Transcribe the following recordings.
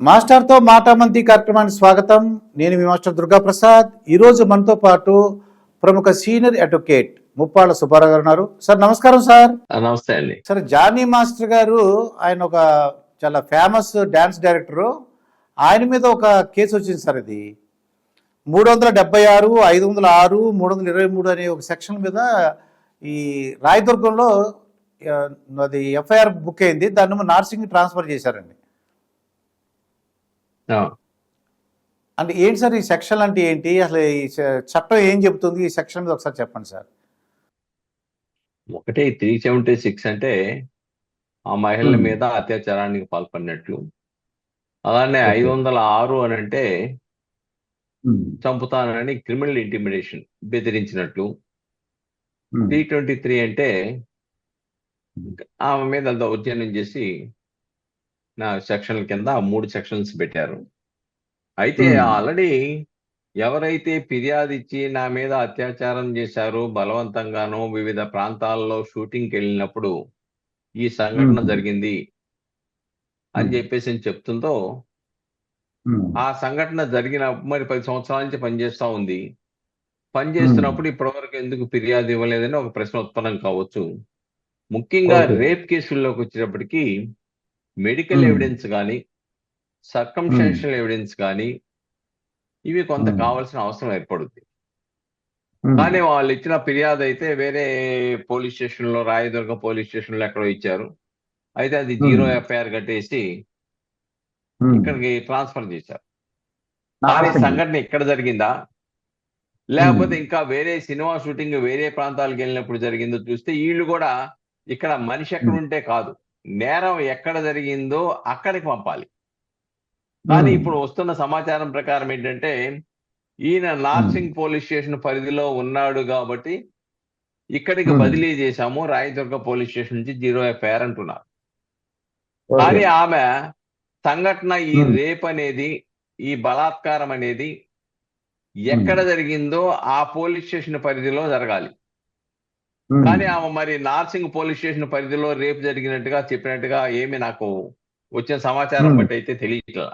మాస్టర్తో మాటామంతి కార్యక్రమానికి స్వాగతం. నేను మీ మాస్టర్ దుర్గా ప్రసాద్. ఈరోజు మనతో పాటు ప్రముఖ సీనియర్ అడ్వకేట్ ముప్పాళ్ళ సుబ్బారావు గారు ఉన్నారు. సార్ నమస్కారం. సార్ నమస్తే అండి. సార్ జానీ మాస్టర్ గారు ఆయన ఒక చాలా ఫేమస్ డ్యాన్స్ డైరెక్టరు. ఆయన మీద ఒక కేసు వచ్చింది సార్. ఇది 376, 506, 323 అనే ఒక సెక్షన్ మీద ఈ రాయదుర్గంలో అది ఎఫ్ఐఆర్ బుక్ అయింది. దాన్ని నార్సింగ్ ట్రాన్స్ఫర్ చేశారండి. అంటే ఏంటి సార్ ఈ సెక్షన్ అంటే ఏంటి, అసలు ఈ చట్టం ఏం చెబుతుంది ఈ సెక్షన్ మీద ఒకసారి చెప్పండి సార్. 376 అంటే ఆ మహిళల మీద అత్యాచారానికి పాల్పడినట్లు. అలానే 506 అని అంటే చంపుతానని క్రిమినల్ ఇంటిమిడేషన్, బెదిరించినట్లు. 323 అంటే ఆమె మీద దౌర్జన్యం చేసి నా సెక్షన్ల కింద 3 సెక్షన్స్ పెట్టారు. అయితే ఆల్రెడీ ఎవరైతే ఫిర్యాదు ఇచ్చి నా మీద అత్యాచారం చేశారు, బలవంతంగానో వివిధ ప్రాంతాల్లో షూటింగ్కి వెళ్ళినప్పుడు ఈ సంఘటన జరిగింది అని చెప్పేసి చెప్తుందో, ఆ సంఘటన జరిగిన మరి 10 సంవత్సరాల నుంచి పనిచేస్తా ఉంది. పనిచేస్తున్నప్పుడు ఇప్పటివరకు ఎందుకు ఫిర్యాదు ఇవ్వలేదని ఒక ప్రశ్న ఉత్పన్నం కావచ్చు. ముఖ్యంగా రేప్ కేసుల్లోకి వచ్చేటప్పటికి మెడికల్ ఎవిడెన్స్ కానీ, సర్కంస్టాన్షియల్ ఎవిడెన్స్ కానీ ఇవి కొంత కావాల్సిన అవసరం ఏర్పడుద్ది. కానీ వాళ్ళు ఇచ్చిన ఫిర్యాదు అయితే వేరే పోలీస్ స్టేషన్ లో, రాయదుర్గ పోలీస్ స్టేషన్ లో ఎక్కడో ఇచ్చారు. అయితే అది 0 ఎఫ్ఐఆర్ కట్టేసి ఇక్కడికి ట్రాన్స్ఫర్ చేశారు. కానీ సంఘటన ఇక్కడ జరిగిందా, లేకపోతే ఇంకా వేరే సినిమా షూటింగ్ వేరే ప్రాంతాలకు వెళ్ళినప్పుడు జరిగిందో చూస్తే వీళ్ళు కూడా ఇక్కడ మనిషి ఎక్కడ ఉంటే కాదు, నేరం ఎక్కడ జరిగిందో అక్కడికి పంపాలి. కానీ ఇప్పుడు వస్తున్న సమాచారం ప్రకారం ఏంటంటే ఈయన నార్సింగ్ పోలీస్ స్టేషన్ పరిధిలో ఉన్నాడు కాబట్టి ఇక్కడికి బదిలీ చేశాము, రాయదుర్గ పోలీస్ స్టేషన్ నుంచి 0 ఎఫ్ఐఆర్ అంటున్నారు. కానీ ఆమె సంఘటన, ఈ రేప్ అనేది, ఈ బలాత్కారం అనేది ఎక్కడ జరిగిందో ఆ పోలీస్ స్టేషన్ పరిధిలో జరగాలి. కానీ ఆమె మరి నార్సింగ్ పోలీస్ స్టేషన్ పరిధిలో రేపు జరిగినట్టుగా చెప్పినట్టుగా ఏమి నాకు వచ్చిన సమాచారం బట్టి అయితే తెలియట్లా.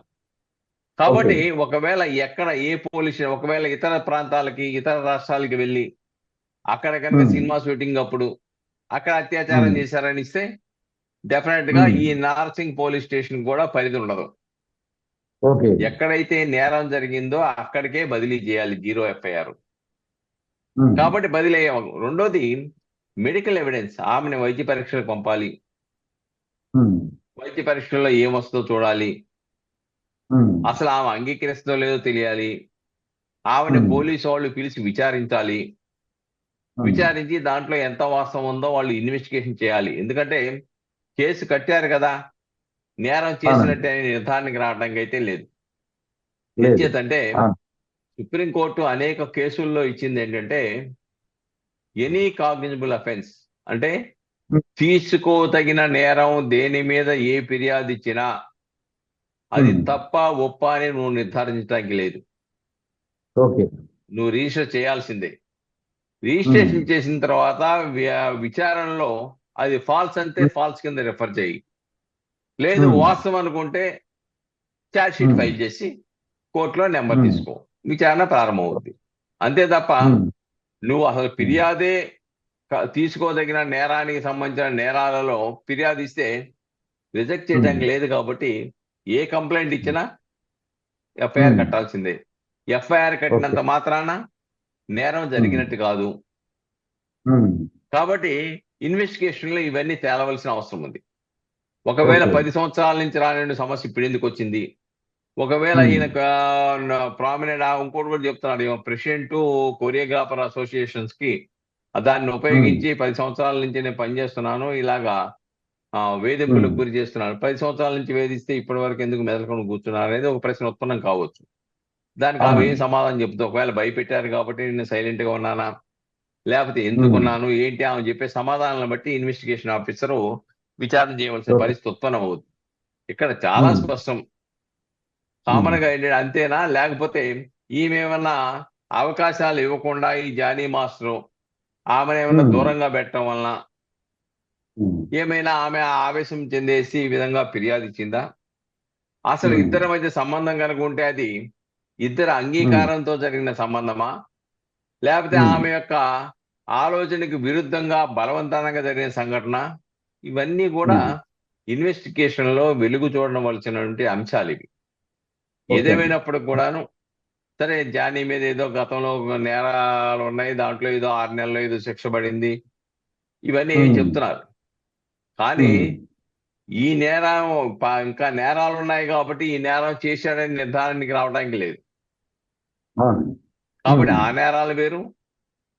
కాబట్టి ఒకవేళ ఎక్కడ ఏ పోలీస్, ఒకవేళ ఇతర ప్రాంతాలకి, ఇతర రాష్ట్రాలకి వెళ్ళి అక్కడ కనుక సినిమా షూటింగ్ అప్పుడు అక్కడ అత్యాచారం చేశారని ఇస్తే డెఫినెట్ గా ఈ నార్సింగ్ పోలీస్ స్టేషన్ కూడా పరిధి ఉండదు. ఎక్కడైతే నేరం జరిగిందో అక్కడికే బదిలీ చేయాలి 0 ఎఫ్ఐఆర్. కాబట్టి బదిలీ అయ్యే. రెండోది మెడికల్ ఎవిడెన్స్, ఆమెను వైద్య పరీక్షలకు పంపాలి. వైద్య పరీక్షల్లో ఏమొస్తుందో చూడాలి. అసలు ఆమె అంగీకరిస్తుందో లేదో తెలియాలి. ఆమెను పోలీసు వాళ్ళు పిలిచి విచారించాలి. విచారించి దాంట్లో ఎంత వాస్తవం ఉందో వాళ్ళు ఇన్వెస్టిగేషన్ చేయాలి. ఎందుకంటే కేసు కట్టారు కదా, నేరం చేసినట్టే నిర్ధారణకి రావడానికి అయితే లేదు. ఎందుచేతంటే సుప్రీంకోర్టు అనేక కేసుల్లో ఇచ్చింది ఏంటంటే ఎనీ కాగ్నిజబుల్ అఫెన్స్, అంటే తీసుకోదగిన నేరం దేని మీద ఏ ఫిర్యాదు ఇచ్చినా అది తప్ప ఒప్ప అని నువ్వు నిర్ధారించడానికి లేదు. నువ్వు రిజిస్టర్ చేయాల్సిందే. రిజిస్ట్రేషన్ చేసిన తర్వాత విచారణలో అది ఫాల్స్ అంటే ఫాల్స్ కింద రిఫర్ చేయి, లేదు వాస్తవం అనుకుంటే ఛార్జ్ షీట్ ఫైల్ చేసి కోర్టులో నెంబర్ తీసుకో, విచారణ ప్రారంభమవుతుంది. అంతే తప్ప నువ్వు అసలు ఫిర్యాదే తీసుకోదగిన నేరానికి సంబంధించిన నేరాలలో ఫిర్యాదు ఇస్తే రిజెక్ట్ చేయడానికి లేదు. కాబట్టి ఏ కంప్లైంట్ ఇచ్చినా ఎఫ్ఐఆర్ కట్టాల్సిందే. ఎఫ్ఐఆర్ కట్టినంత మాత్రాన నేరం జరిగినట్టు కాదు. కాబట్టి ఇన్వెస్టిగేషన్ లో ఇవన్నీ తేలవలసిన అవసరం ఉంది. ఒకవేళ 10 సంవత్సరాల నుంచి రాని సమస్య ఇప్పుడు ఎందుకు వచ్చింది, ఒకవేళ ఈయన ప్రామినెంట్, ఇంకోటి కూడా చెప్తున్నాడు, ప్రెసిడెంట్ కొరియోగ్రాఫర్ అసోసియేషన్స్ కి దాన్ని ఉపయోగించి 10 సంవత్సరాల నుంచి నేను పనిచేస్తున్నాను, ఇలాగా వేధింపులకు గురి చేస్తున్నాను, 10 సంవత్సరాల నుంచి వేధిస్తే ఇప్పటి వరకు ఎందుకు మెదలుకొని కూర్చున్నారు అనేది ఒక ప్రశ్న ఉత్పన్నం కావచ్చు. దానికి ఆమె ఏం సమాధానం చెప్తుంది? ఒకవేళ భయపెట్టారు కాబట్టి నేను సైలెంట్ గా ఉన్నానా, లేకపోతే ఎందుకున్నాను ఏంటి, ఆమె చెప్పే సమాధానాలను బట్టి ఇన్వెస్టిగేషన్ ఆఫీసరు విచారణ చేయవలసిన పరిస్థితి ఉత్పన్నం అవుతుంది. ఇక్కడ చాలా స్పష్టం. కామన్ గా ఏంటంటే అంతేనా, లేకపోతే ఈమెమన్నా అవకాశాలు ఇవ్వకుండా ఈ జానీ మాస్టర్ ఆమెను ఏమైనా దూరంగా పెట్టడం వలన ఏమైనా ఆమె ఆవేశం చెందేసి ఈ విధంగా ఫిర్యాదు ఇచ్చిందా, అసలు ఇద్దరి మధ్య సంబంధం కనుక ఉంటే అది ఇద్దరు అంగీకారంతో జరిగిన సంబంధమా, లేకపోతే ఆమె యొక్క ఆలోచనకు విరుద్ధంగా బలవంతంగా జరిగిన సంఘటన? ఇవన్నీ కూడా ఇన్వెస్టిగేషన్ లో వెలుగు చూడవలసినటువంటి అంశాలు ఇవి. ఏదేమైనప్పుడు కూడాను సరే, జానీ మీద ఏదో గతంలో నేరాలు ఉన్నాయి, దాంట్లో ఏదో 6 నెలల్లో ఏదో శిక్ష పడింది, ఇవన్నీ చెప్తున్నారు. కానీ ఈ నేరం ఇంకా నేరాలు ఉన్నాయి కాబట్టి ఈ నేరం చేశాడని నిర్ధారణకి రావడానికి లేదు. కాబట్టి ఆ నేరాలు వేరు,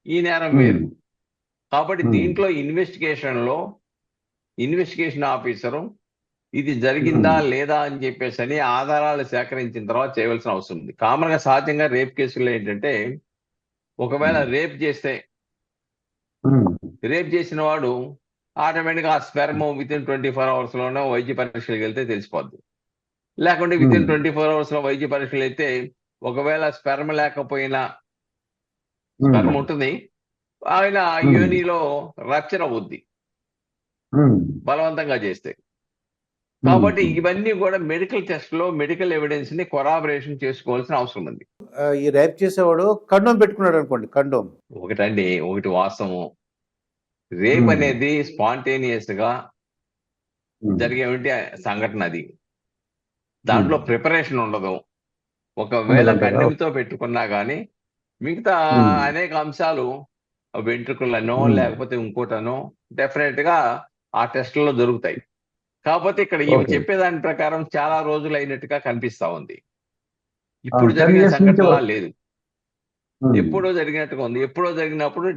ఈ నేరం వేరు. కాబట్టి దీంట్లో ఇన్వెస్టిగేషన్ ఆఫీసరు ఇది జరిగిందా లేదా అని చెప్పేసి అని ఆధారాలు సేకరించిన తర్వాత చేయవలసిన అవసరం ఉంది. కామన్ గా సహజంగా రేప్ కేసుల్లో ఏంటంటే, ఒకవేళ రేప్ చేసిన వాడు ఆటోమేటిక్ గా ఆ స్పెర్మ్ వితిన్ 24 hours లోనే వైద్య పరీక్షలకు వెళ్తే తెలిసిపోద్ది. లేకుంటే వితిన్ 24 hours లో వైద్య పరీక్షలు అయితే ఒకవేళ స్పెర్మ్ లేకపోయినా స్పెర్మ్ ఉంటుంది, ఆయన యోనిలో రప్చర్ అవుద్ది బలవంతంగా చేస్తే. కాబట్టి ఇవన్నీ కూడా మెడికల్ టెస్ట్ లో మెడికల్ ఎవిడెన్స్ ని కొరాబరేషన్ చేసుకోవాల్సిన అవసరం ఉంది. ఈ రేప్ చేసేవాడు కండోమ్ పెట్టుకున్నాడు అనుకోండి, కండోమ్ ఒకటి వాస్తవం, రేప్ అనేది స్పాంటేనియస్ గా జరిగేటువంటి సంఘటన. అది దాంట్లో ప్రిపరేషన్ ఉండదు. ఒకవేళ కండెంతో పెట్టుకున్నా గానీ మిగతా అనేక అంశాలు వెంట్రుకలనో లేకపోతే ఇంకోటనో డెఫినెట్ గా ఆ టెస్టుల్లో దొరుకుతాయి. కాకపోతే ఇక్కడ ఈమె చెప్పేదాని ప్రకారం చాలా రోజులు అయినట్టుగా కనిపిస్తా ఉంది. ఇప్పుడు జరిగిన సంఘటనలా లేదు, ఎప్పుడో జరిగినట్టుగా ఉంది. ఎప్పుడో జరిగినప్పుడు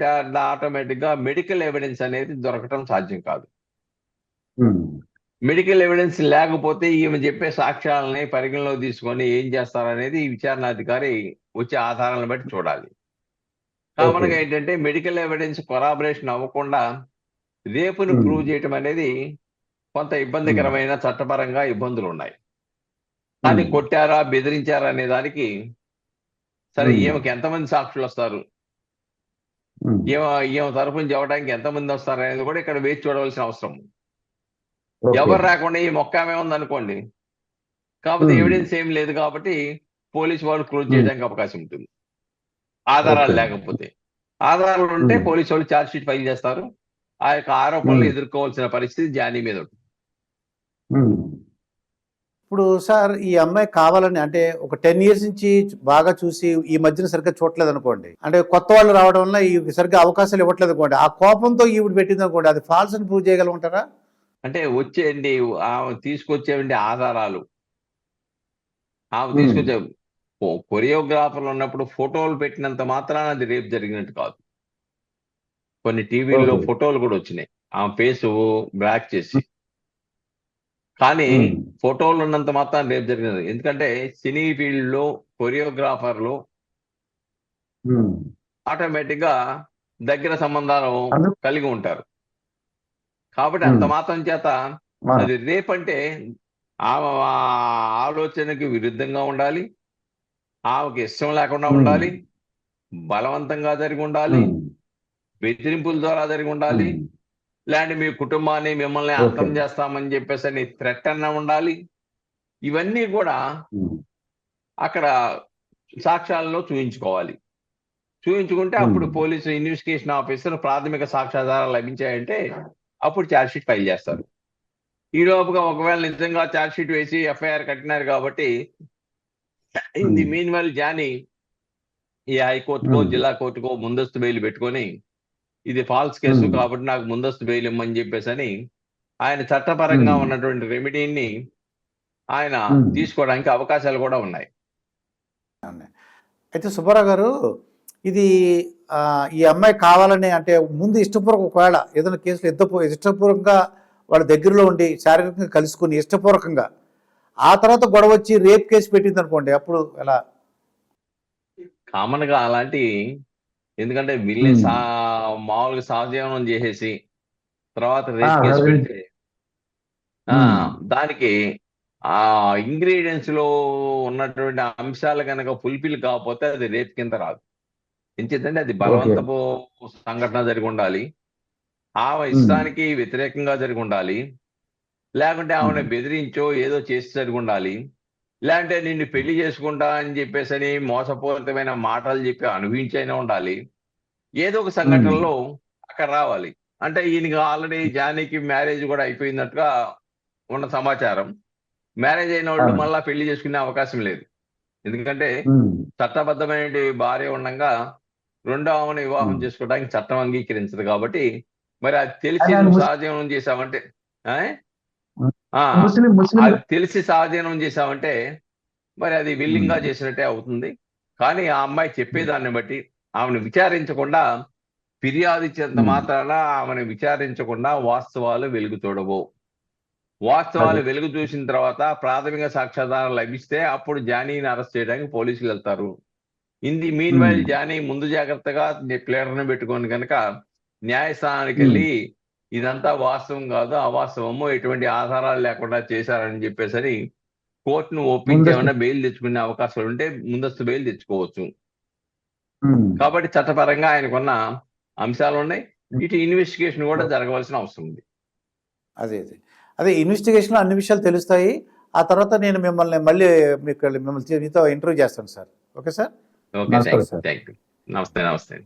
ఆటోమేటిక్ గా మెడికల్ ఎవిడెన్స్ అనేది దొరకటం సాధ్యం కాదు. మెడికల్ ఎవిడెన్స్ లేకపోతే ఈమె చెప్పే సాక్ష్యాలని పరిగణలో తీసుకొని ఏం చేస్తారనేది ఈ విచారణాధికారి వచ్చే ఆధారాలను బట్టి చూడాలి. కామన్ గా ఏంటంటే మెడికల్ ఎవిడెన్స్ కొరాబరేషన్ అవ్వకుండా రేపును ప్రూవ్ చేయటం అనేది కొంత ఇబ్బందికరమైన చట్టపరంగా ఇబ్బందులు ఉన్నాయి. కానీ కొట్టారా బెదిరించారా అనే దానికి సరే ఈమెకి ఎంతమంది సాక్షులు వస్తారు, ఈమె తరఫున చెప్పడానికి ఎంతమంది వస్తారు అనేది కూడా ఇక్కడ వేచి చూడవలసిన అవసరం. ఎవరు రాకుండా ఈ మొక్కమే ఉందనుకోండి, కాకపోతే ఎవిడెన్స్ ఏం లేదు కాబట్టి పోలీసు వాళ్ళు క్లోజ్ చేయడానికి అవకాశం ఉంటుంది. ఆధారాలు లేకపోతే, ఆధారాలు ఉంటే పోలీసు వాళ్ళు ఛార్జ్ షీట్ ఫైల్ చేస్తారు. ఆ యొక్క ఆరోపణలు ఎదుర్కోవాల్సిన పరిస్థితి జానీ మీద ఉంటుంది. ఇప్పుడు సార్ ఈ అమ్మాయి కావాలని అంటే ఒక 10 years నుంచి బాగా చూసి ఈ మధ్యన సరిగ్గా చూడలేదు అనుకోండి, అంటే కొత్త వాళ్ళు రావడం వల్ల ఈ సరిగ్గా అవకాశాలు ఇవ్వట్లేదు అనుకోండి, ఆ కోపంతో ఈవిడ పెట్టింది అనుకోండి, అది ఫాల్స్ అని ప్రూవ్ చేయగలుగుతారా? అంటే తీసుకొచ్చేవండి ఆధారాలు, ఆమె తీసుకొచ్చే కొరియోగ్రాఫర్లు ఉన్నప్పుడు ఫోటోలు పెట్టినంత మాత్రాన అది రేపు జరిగినట్టు కాదు. కొన్ని టీవీల్లో ఫోటోలు కూడా వచ్చినాయి ఆమె ఫేస్ బ్లాక్ చేసి, కానీ ఫోటోలు ఉన్నంత మాత్రం రేపు జరిగినది. ఎందుకంటే సినీ ఫీల్డ్ లో కొరియోగ్రాఫర్లు ఆటోమేటిక్ గా దగ్గర సంబంధాలు కలిగి ఉంటారు. కాబట్టి అంత మాత్రం చేత అది రేపంటే ఆమె ఆలోచనకి విరుద్ధంగా ఉండాలి, ఆమెకి ఇష్టం లేకుండా ఉండాలి, బలవంతంగా జరిగి ఉండాలి, బెదిరింపుల ద్వారా జరిగి ఉండాలి, లేదంటే మీ కుటుంబాన్ని మిమ్మల్ని అంతం చేస్తామని చెప్పేసి అని థ్రెట్ అన్న ఉండాలి. ఇవన్నీ కూడా అక్కడ సాక్ష్యాలలో చూయించుకోవాలి. చూయించుకుంటే అప్పుడు పోలీసు ఇన్వెస్టిగేషన్ ఆఫీసర్ ప్రాథమిక సాక్ష్యాధారాలు లభించాయంటే అప్పుడు ఛార్జ్ షీట్ ఫైల్ చేస్తారు. ఈ లోపుగా ఒకవేళ నిజంగా ఛార్జ్ షీట్ వేసి ఎఫ్ఐఆర్ కట్టినారు కాబట్టి in the meanwhile Johnny ఈ హైకోర్టుకో జిల్లా కోర్టుకో ముందస్తు బెయిల్ పెట్టుకొని ఇది ఫాల్స్ కేసు కాబట్టి నాకు ముందస్తు బెయిల్ ఇమ్మని చెప్పేసి అని ఆయన చట్టపరంగా ఉన్నటువంటి రెమెడీని ఆయన తీసుకోవడానికి అవకాశాలు కూడా ఉన్నాయి. అయితే సుబ్బారావు గారు, ఇది ఈ అమ్మాయి కావాలని అంటే ముందు ఇష్టపూర్వక, ఒకవేళ ఏదైనా కేసులు ఇష్టపూర్వకంగా వాళ్ళ దగ్గరలో ఉండి శారీరకంగా కలుసుకుని ఇష్టపూర్వకంగా ఆ తర్వాత గొడవ వచ్చి రేప్ కేసు పెట్టింది అనుకోండి, అప్పుడు ఎలా? కామన్ గా అలాంటి, ఎందుకంటే వీళ్ళని మామూలుగా సహజీవనం చేసేసి తర్వాత రేప్ కేసు పెడితే దానికి ఆ ఇంగ్రీడియంట్స్ లో ఉన్నటువంటి అంశాలు కనుక ఫుల్ఫిల్ కాకపోతే అది రేప్ కింద రాదు. ఎందుకంటే అది బలవంతపు సంఘటన జరిగి ఉండాలి, ఆమె ఇష్టానికి వ్యతిరేకంగా జరిగి ఉండాలి, లేకుంటే ఆమెను బెదిరించో ఏదో చేసి జరిగి ఉండాలి. లేదంటే నిన్ను పెళ్లి చేసుకుంటా అని చెప్పేసి మోసపూరితమైన మాటలు చెప్పి అనుభవించైనా ఉండాలి. ఏదో ఒక సంఘటనలో అక్కడ రావాలి. అంటే ఈయనకి ఆల్రెడీ జానీకి మ్యారేజ్ కూడా అయిపోయినట్టుగా ఉన్న సమాచారం. మ్యారేజ్ అయిన వాళ్ళు మళ్ళా పెళ్లి చేసుకునే అవకాశం లేదు. ఎందుకంటే చట్టబద్ధమైన భార్య ఉండగా రెండో ఆమెను వివాహం చేసుకోవడానికి చట్టం అంగీకరించదు కాబట్టి, మరి అది తెలిసి నువ్వు సహజీవనం చేశావంటే ఆ? ఆ, అది తెలిసి సహజీవనం చేశావంటే మరి అది విల్లింగ్ గా చేసినట్టే అవుతుంది. కానీ ఆ అమ్మాయి చెప్పేదాన్ని బట్టి ఆమెను విచారించకుండా, ఫిర్యాదు ఇచ్చేంత మాత్రాన ఆమెను విచారించకుండా వాస్తవాలు వెలుగు చూడవు. వాస్తవాలు వెలుగు చూసిన తర్వాత ప్రాథమిక సాక్ష్యాధారాలు లభిస్తే అప్పుడు జానీని అరెస్ట్ చేయడానికి పోలీసులు వెళ్తారు. మీన్ వైల్ జానీ ముందు జాగ్రత్తగా ప్లేడర్ను పెట్టుకొని కనుక న్యాయస్థానానికి వెళ్ళి ఇదంతా వాస్తవం కాదు, అవాస్తవము, ఎటువంటి ఆధారాలు లేకుండా చేశారని చెప్పేసరి కోర్టును ఒప్పించి ఏమైనా బెయిల్ తెచ్చుకునే అవకాశాలు ఉంటే ముందస్తు బెయిల్ తెచ్చుకోవచ్చు. కాబట్టి చట్టపరంగా ఆయనకున్న అంశాలు ఉన్నాయి. ఇటు ఇన్వెస్టిగేషన్ కూడా జరగవలసిన అవసరం ఉంది. అదే ఇన్వెస్టిగేషన్లో అన్ని విషయాలు తెలుస్తాయి. ఆ తర్వాత నేను మిమ్మల్ని మళ్ళీ మీతో ఇంటర్వ్యూ చేస్తాను sir. Okay sir. Okay, thank you. నమస్తే.